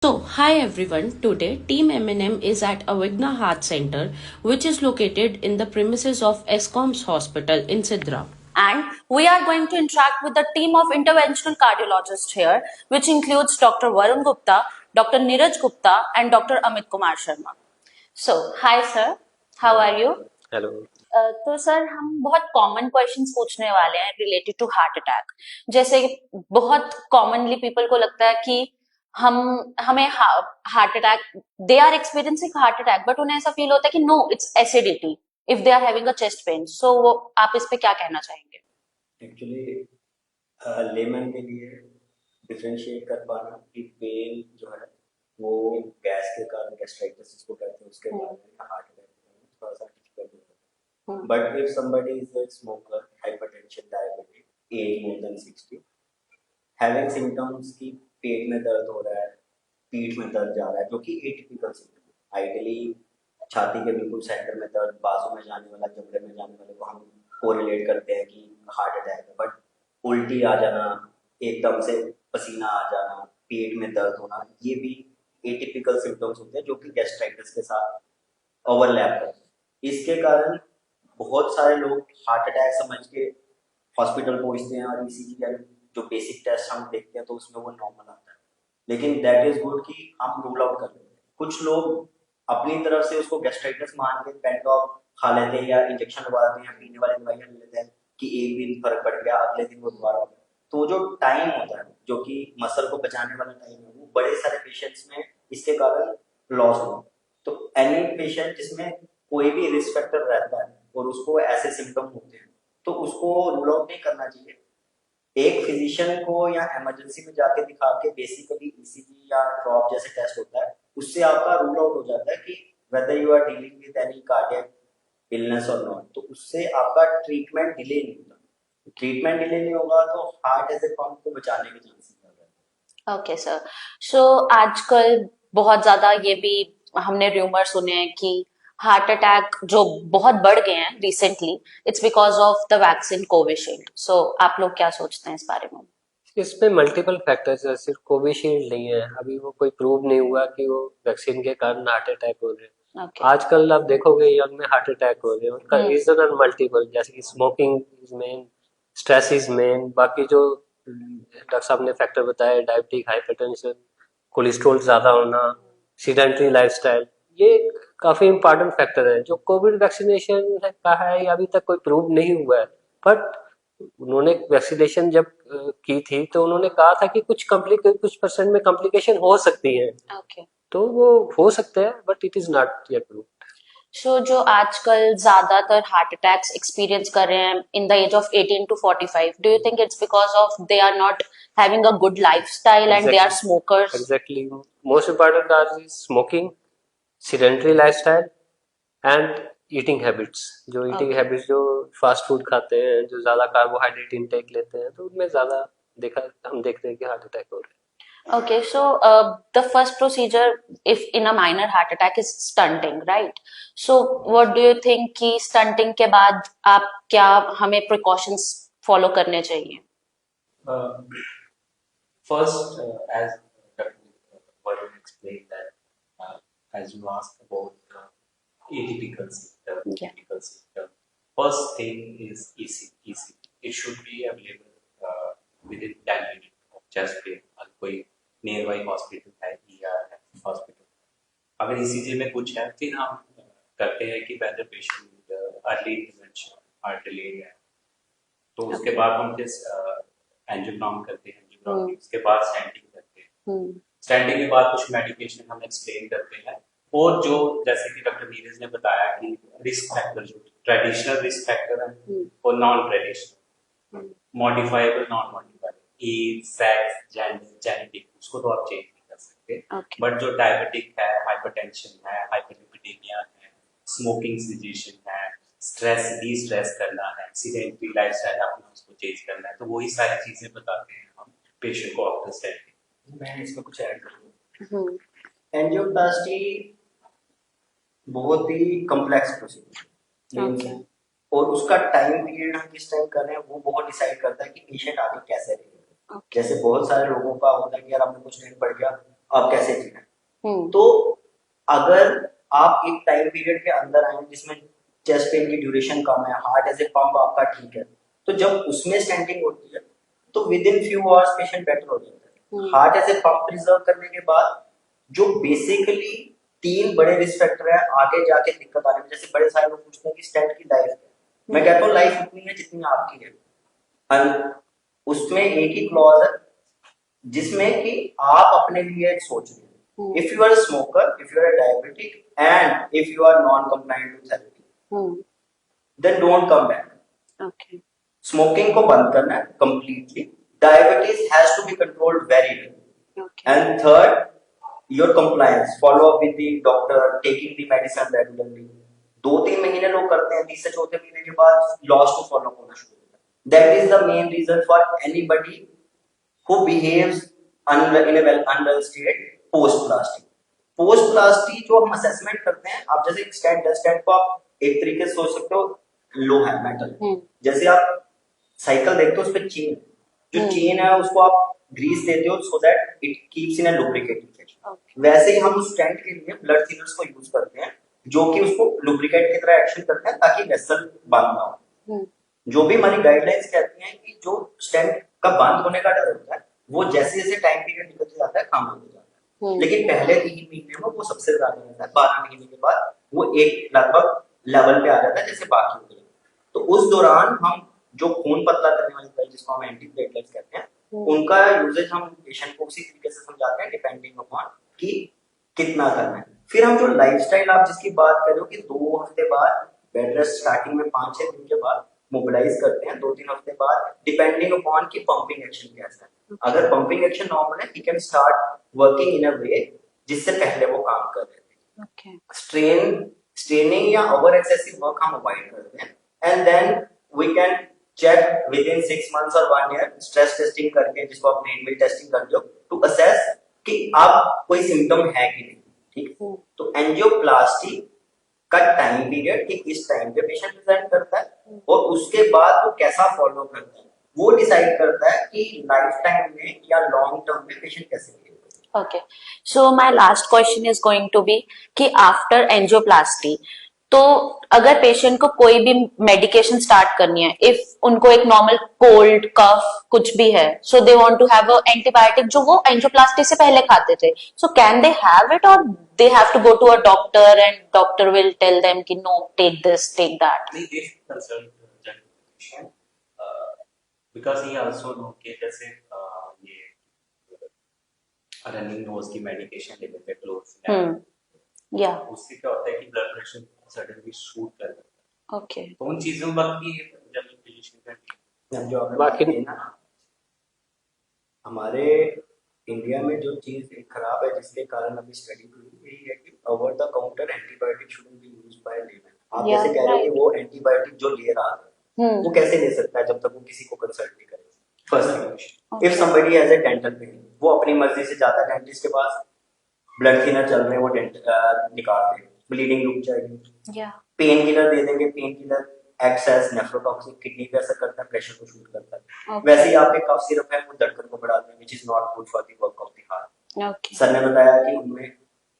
Hi everyone. Today, Team M&M is at Avigna Heart Center, which is located in the premises of ESCOM's hospital in Sidra. And we are going to interact with the team of interventional cardiologists here, which includes Dr. Varun Gupta, Dr. Neeraj Gupta, and Dr. Amit Kumar Sharma. So, hi sir, how are you? Hello तो sir हम बहुत common questions पूछने वाले हैं related to heart attack. जैसे बहुत commonly people को लगता है कि हम हमें हार्ट अटैक दे are experiencing heart attack, but उन्हें ऐसा फील होता है कि no it's acidity if they are having a chest pain. So आप इस पे क्या कहना चाहेंगे? एक्चुअली लेमन के लिए डिफरेंशिएट कर पाना कि पेन जो है वो गैस के कारण गैस्ट्राइटिस जिसको कहते हैं उसके कारण हार्ट अटैक थोड़ा सा डिफिकल्ट होता है। But if somebody is a smoker, hypertension, diabetic, age more than 60, having symptoms की पेट में दर्द हो रहा है, पीठ में दर्द जा रहा है, जो कि एटिपिकल सिम्टम। आइडियली छाती के बिल्कुल सेंटर में दर्द, बाजू में जाने वाला, जबड़े में जाने वाले को हम कोरिलेट करते हैं कि हार्ट अटैक है। बट उल्टी आ जाना, एकदम से पसीना आ जाना, पेट में दर्द होना, ये भी एटिपिकल सिम्टम्स होते हैं जो कि गैस्ट्राइटिस के साथ ओवरलैप करते हैं। इसके कारण बहुत सारे लोग हार्ट अटैक समझ के हॉस्पिटल पहुंचते हैं और ईसीजी या जो बेसिक टेस्ट हम देखते हैं तो उसमें वो नॉर्मल आता है। लेकिन दैट इज गुड कि हम रूल आउट कर लेते हैं। कुछ लोग अपनी तरफ से उसको गैस्ट्राइटिस मान के पेंटॉप खा लेते हैं या इंजेक्शन लगवा देते हैं या पीने वाली दवाइयां ले लेते हैं कि एक दिन फर्क पड़ गया, अगले दिन वो दोबारा हो गया। तो वो जो टाइम होता है जो कि मसल को बचाने वाला टाइम है, वो बड़े सारे पेशेंट्स में इसके कारण लॉस हो। तो एनी पेशेंट जिसमें कोई भी रिस्क फैक्टर रहता है और उसको ऐसे सिम्टम होते हैं तो उसको रूल आउट नहीं करना चाहिए। एक फिजिशियन को या इमरजेंसी में जाके दिखा के बेसिकली ईसीजी या ड्रॉप जैसे टेस्ट होता है, उससे आपका रूल आउट हो जाता है कि whether you are dealing with any cardiac illness और नॉट। तो उससे आपका ट्रीटमेंट डिले नहीं होता। ट्रीटमेंट डिले नहीं होगा तो हार्ट एज ए पंप को बचाने के चांसेस ज्यादा है। Okay sir. सो आजकल बहुत ज्यादा ये भी हमने र्यूमर सुने हैं कि हार्ट अटैक जो बहुत बढ़ गए हैं recently, it's because of the vaccine Covishield. So आप लोग क्या सोचते हैं इस बारे में? इसमें मल्टीपल फैक्टर्स है, सिर्फ कोविशील्ड नहीं है। अभी वो कोई प्रूव नहीं हुआ कि वो वैक्सीन के कारण हार्ट अटैक हो रहे हैं। Okay. आजकल आप देखोगे यंग में हार्ट अटैक हो रहे हैं, उनका रीजन आर मल्टीपल, जैसे कि smoking is main, stress is main, बाकी जो डॉक्टर साहब ने फैक्टर बताया, डायबिटिक, हाइपरटेंशन, कोलेस्ट्रॉल ज्यादा होना, सीडेंटरी लाइफस्टाइल, ये काफी इंपॉर्टेंट फैक्टर है। जो कोविड वैक्सीनेशन का है अभी तक कोई प्रूव नहीं हुआ है, बट उन्होंने वैक्सीनेशन जब की थी तो उन्होंने कहा था कि कुछ परसेंट में कॉम्प्लिकेशन हो सकती है। Okay. तो वो हो सकता है, but it is not yet prove. So जो आजकल ज्यादातर हार्ट अटैक्स एक्सपीरियंस कर रहे हैं in the age of 18 to 45, do you think it's because of they are not having a good lifestyle and they are smokers? Exactly, most important cause is smoking, sedentary lifestyle and eating habits. जो eating habits, जो fast food खाते हैं, जो ज्यादा carbohydrate intake लेते हैं, तो उनमें ज्यादा हम देखते हैं कि हार्ट अटैक हो रहे हैं। Okay, so the first procedure, if in a minor heart attack, is stunting, right? So what do you think कि stunting के बाद आप क्या हमें precautions follow करने चाहिए? First, as Dr. Varun explained that, as you asked about atypical symptom, Yeah. typical symptom, first thing is ECG. It should be available within 10 minutes of chest pain. और कोई near by hospital है या hospital, अगर ECG में कुछ है फिर हम करते हैं कि वेदर पेशेंट अर्ली इंटरवेंशन और डिलेड है, तो उसके बाद हम फिर एंजियोग्राम करते हैं। एंजियोग्राम उसके बाद स्टैंडिंग करते हैं। स्टैंडिंग के बाद कुछ मेडिकेशन हम एक्सप्लेन करते हैं, और जो जैसे कि डॉक्टर नीरज ने बताया कि रिस्क फैक्टर, जो ट्रेडिशनल रिस्क फैक्टर है और non traditional, modifiable, non modifiable, age, sex, gender, genetic, उसको तो आप चेंज नहीं कर सकते। बट जो डायबिटिक है, हाइपरटेंशन है, हाइपरलिपिडेमिया है, स्मोकिंग सिचुएशन है, स्ट्रेस डी स्ट्रेस करना है, सीडेंटरी लाइफस्टाइल आपने उसको चेंज करना है, तो वही सारी चीजें बताते हैं हम पेशेंट को आफ्टर स्टैंडिंग। मैं इसमें कुछ ऐड करूँगा। एंजियोप्लास्टी बहुत ही कॉम्प्लेक्स प्रोसीजर, और उसका टाइम पीरियड हम किस टाइम कर रहे हैं वो बहुत डिसाइड करता है कि पेशेंट आगे कैसे रहेगा। जैसे बहुत सारे लोगों का होता है कि यार हमें कुछ नहीं पड़ गया, अब कैसे जीना है। तो अगर आप एक टाइम पीरियड के अंदर आए जिसमें चेस्ट पेन की ड्यूरेशन कम है, हार्ट एज ए पंप आपका ठीक है, तो जब उसमें स्टेंटिंग होती है तो within few hours patient better हो जाता है। Heart as a pump preserve करने के बाद जो बेसिकली 3 बड़े रिस्क फैक्टर है आगे जाके दिक्कत आने में, जैसे बड़े सारे लोग पूछते हैं कि स्टेंट की लाइफ है, मैं कहता हूँ लाइफ उतनी है जितनी आपकी है। उसमें एक ही क्लॉज है जिसमें कि आप अपने लिए एक सोच रहे हो, if you are smoker, if you are diabetic and if you are non compliant to therapy, then don't come back. Okay, smoking को बंद करना है completely, diabetes has to be controlled very well, and third your compliance, follow up with the doctor, taking the medicine regularly. 2-3 महीने लोग करते हैं, 30 से 4थे महीने के बाद लॉस टू फॉलो होना शुरू होता है। That is the main reason for anybody who behaves in a unwell state post plastic। Post plastic जो हम असेसमेंट करते हैं, आप जैसे स्टैंड को आप एक तरीके से सोच सकते हो, लो है मेटल, जैसे आप साइकिल देखते हो उस पर चेन, जो चेन है उसको आप ग्रीस देते हो so that it keeps in a lubricating fashion. वैसे ही हम उस स्टैंड के लिए ब्लड थिनर्स को यूज करते हैं जो कि उसको लुब्रिकेट की तरह एक्शन करते हैं ताकि वेसल बंद ना हो। जो भी हमारी गाइडलाइंस कहती हैं कि जो स्टेंट का बंद होने का डर होता है वो जैसे जैसे टाइम पीरियड निकलते जाता है कम होता जाता है, लेकिन पहले 3 महीने में वो सबसे ज्यादा रहता है, 12 महीने के बाद वो एक लगभग लेवल पे आ जाता है जैसे बाकी होते हैं। तो उस दौरान हम जो खून पतला करने वाली दवाई जिसको हम एंटीप्लेटलेट्स कहते हैं, उनका यूजेज हम पेशेंट को उसी तरीके से समझाते हैं डिपेंडिंग अपॉन कि कितना करना है। फिर हम जो लाइफस्टाइल आप जिसकी बात कर रहे हो कि 2 हफ्ते बाद बेड रेस्ट, स्टार्टिंग में 5-6 दिन के बाद मोबिलाइज करते हैं, 2-3 हफ्ते बाद डिपेंडिंग अपॉन की पंपिंग एक्शन कैसा है। अगर पंपिंग एक्शन नॉर्मल है, he can start working in a way जिससे पहले वो काम कर रहे थे। स्ट्रेनिंग या ओवर एक्सेसिव वर्क हम अवॉइड करते हैं, and then we can check within 6 months और 1 ईयर स्ट्रेस टेस्टिंग करके, जिसको आप ट्रीटमेंट टेस्टिंग करते हो, टू असेस कि अब कोई सिम्टम है कि नहीं। ठीक, तो एंजियोप्लास्टी का टाइम पीरियड कि किस टाइम पे पेशेंट प्रेजेंट करता है और उसके बाद वो कैसा फॉलो करता है वो डिसाइड करता है कि लाइफ टाइम में या लॉन्ग टर्म में पेशेंट कैसे बिहेव करता है। okay. So my last question is going to be कि after angioplasty, तो अगर पेशेंट को कोई भी मेडिकेशन स्टार्ट करनी है, इफ उनको एक नॉर्मल कोल्ड कफ कुछ भी है, so they want to have a antibiotic जो वो एंजियोप्लास्टी से पहले खाते थे, so can they have it और they have to go to a doctor and doctor will tell them कि no, take this, take that? नहीं, they should consult the general physician, because he also know कि जैसे ये running nose की medication ले लेते हैं क्लोरोक्विन, या उससे क्या होता है कि ब्लड प्रेशर सडनली शूट कर देता है। ओके, तो उन चीजों में बाकी जनरल फिजिशियन का जो अगर बाकी- बाकी ना, हमारे इंडिया में जो चीज एक खराब है जिसके कारण अभी स्टडी हुई यही है कि over the counter antibiotic shouldn't be used by layman. आप Yeah, जैसे कह रहे हो कि right. वो एंटीबायोटिक जो ले रहा है वो कैसे ले सकता है जब तक वो किसी को कंसल्ट नहीं करे। First, if somebody has a dental pen, वो अपनी मर्जी से जाता है डेंटिस्ट के पास, ब्लड थिनर चल रहे हैं वो निकाल दे, ब्लीडिंग रुक जाएगी, या पेन किलर दे देंगे, painkiller excess nephrotoxic kidney पे असर करता है, प्रेशर को शूट करता है। Okay. वैसे ही आपके कफ सिरप है वो धड़कन को बढ़ाते हैं, which is not good for the work of the heart. Okay, sir ने बताया कि उनमें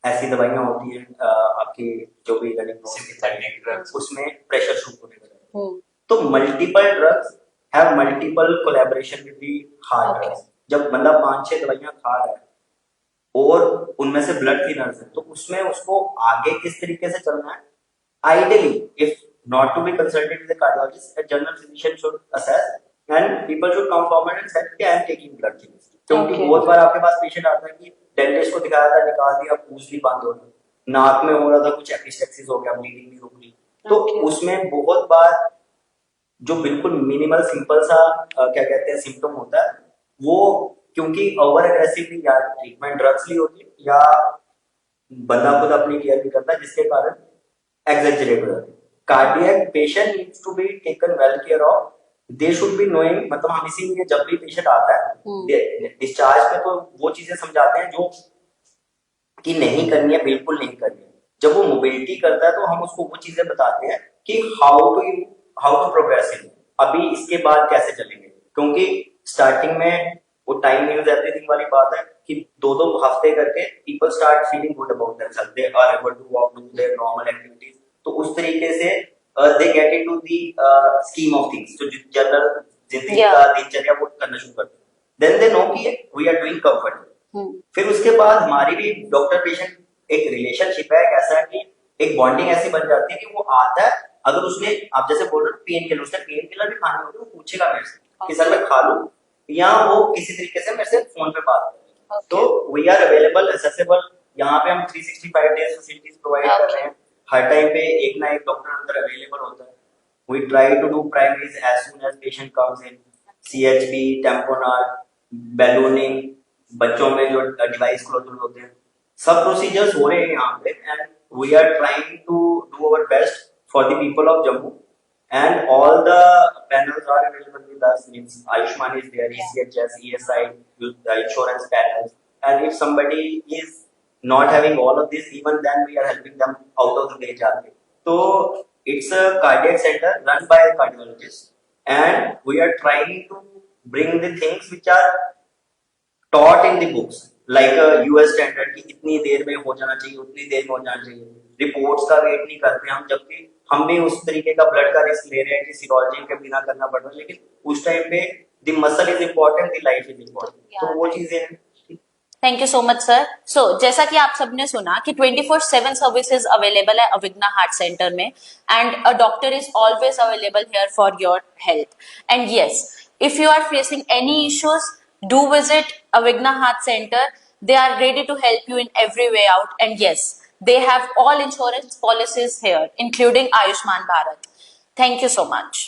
ऐसी दवाइयां होती हैं आपकी जो भी Synthetic drugs. उसमें प्रेशर शूट होने का। तो multiple drugs have multiple collaboration with the heart Okay. Drugs. जब बंदा 5-6 दवाइयां खा रहा है और उनमें से ब्लड थिनर्स है, तो उसमें उसको आगे किस तरीके से चलना है, ideally if not to be consulted with a cardiologist, a general physician should assess and people should come forward and say कि I am taking blood thinners। क्योंकि Okay. बहुत बार आपके पास पेशेंट आता है कि डेंटिस्ट को दिखाया था, निकाल दिया, पूंछ भी बंद हो गई, नाक में हो रहा था कुछ एपिस्टेक्सिस हो गया, ब्लीडिंग नहीं रुक रही। तो Okay. उसमें बहुत बार जो बिल्कुल मिनिमल सिंपल सा क्या कहते हैं सिम्टम होता है, वो क्योंकि ओवर एग्रेसिवली या ट्रीटमेंट ड्रग्स ली होती है या बंदा खुद अपनी केयर नहीं करता, जिसके कारण एग्जेजरेट हो जाती है। Cardiac patient needs to be taken well care of, they should be knowing, मतलब हम इसीलिए जब भी पेशेंट आता है डिस्चार्ज पे तो वो चीजें समझाते हैं जो कि नहीं करनी है, बिल्कुल नहीं करनी है। जब वो मोबिलिटी करता है तो हम उसको वो चीजें बताते हैं कि हाउ टू प्रोग्रेस इन, अभी इसके बाद कैसे चलेंगे, क्योंकि स्टार्टिंग में वो टाइम मीन्स एवरीथिंग वाली बात है कि 2-2 हफ्ते करके people start feeling good about themselves, they are able to walk, do their normal activities. तो उस तरीके से they get into the scheme of things, जो जनरल जिंदगी का दिनचर्या वो करना शुरू करते हैं। देन दे नो कि वी आर डूइंग कंफर्टेबल। फिर उसके बाद हमारी भी डॉक्टर पेशेंट एक रिलेशनशिप है, कैसा है कि एक बॉन्डिंग ऐसी बन जाती है कि वो आता है, अगर उसने, आप जैसे बोल रहे हो पेन किलर, उसने पेन किलर भी खाने होते, वो पूछेगा मेरे से कि सर मैं खा लूं, या वो किसी तरीके से मेरे से फोन पे बात करें। तो वी आर अवेलेबल, एसेसिबल। यहाँ पे हम 365 डेज फैसिलिटीज प्रोवाइड कर रहे हैं। हर टाइम पे एक ना एक डॉक्टर अंदर अवेलेबल होता है। We try to do primaries as soon as patient comes in, CHB, टेम्पोनार, बैलूनिंग, बच्चों में जो डिवाइस क्लोजर होते हैं, सब प्रोसीजर्स हो रहे हैं यहाँ पे, and we are trying to do our best for the people of Jammu, and all the panels are available with us. Means Ayushman is there, ECHS, ESI, the insurance panels, and if somebody is not having all of this, even then we are helping them out of the way जाके। तो it's a cardiac center run by a cardiologist, and we are trying to bring the things which are taught in the books, like US standard की इतनी देर में हो जाना चाहिए, उतनी देर में हो जाना चाहिए। रिपोर्ट्स का वेट नहीं करते हम, जबकि हम भी उस तरीके का ब्लड का रिस्क ले रहे हैं कि सीरोलॉजी के बिना करना पड़ रहा है, लेकिन उस टाइम पे the muscle is important, the life is important. तो वो चीजें हैं। Thank you so much sir. So जैसा कि आप सबने सुना कि 24/7 सर्विसेज अवेलेबल है अविघ्ना हार्ट सेंटर में, and a doctor is always available here for your health. And yes, if you are facing any issues, do visit Avighna Heart Center. They are ready to help you in every way out. And yes, they have all insurance policies here, including Ayushman Bharat. Thank you so much.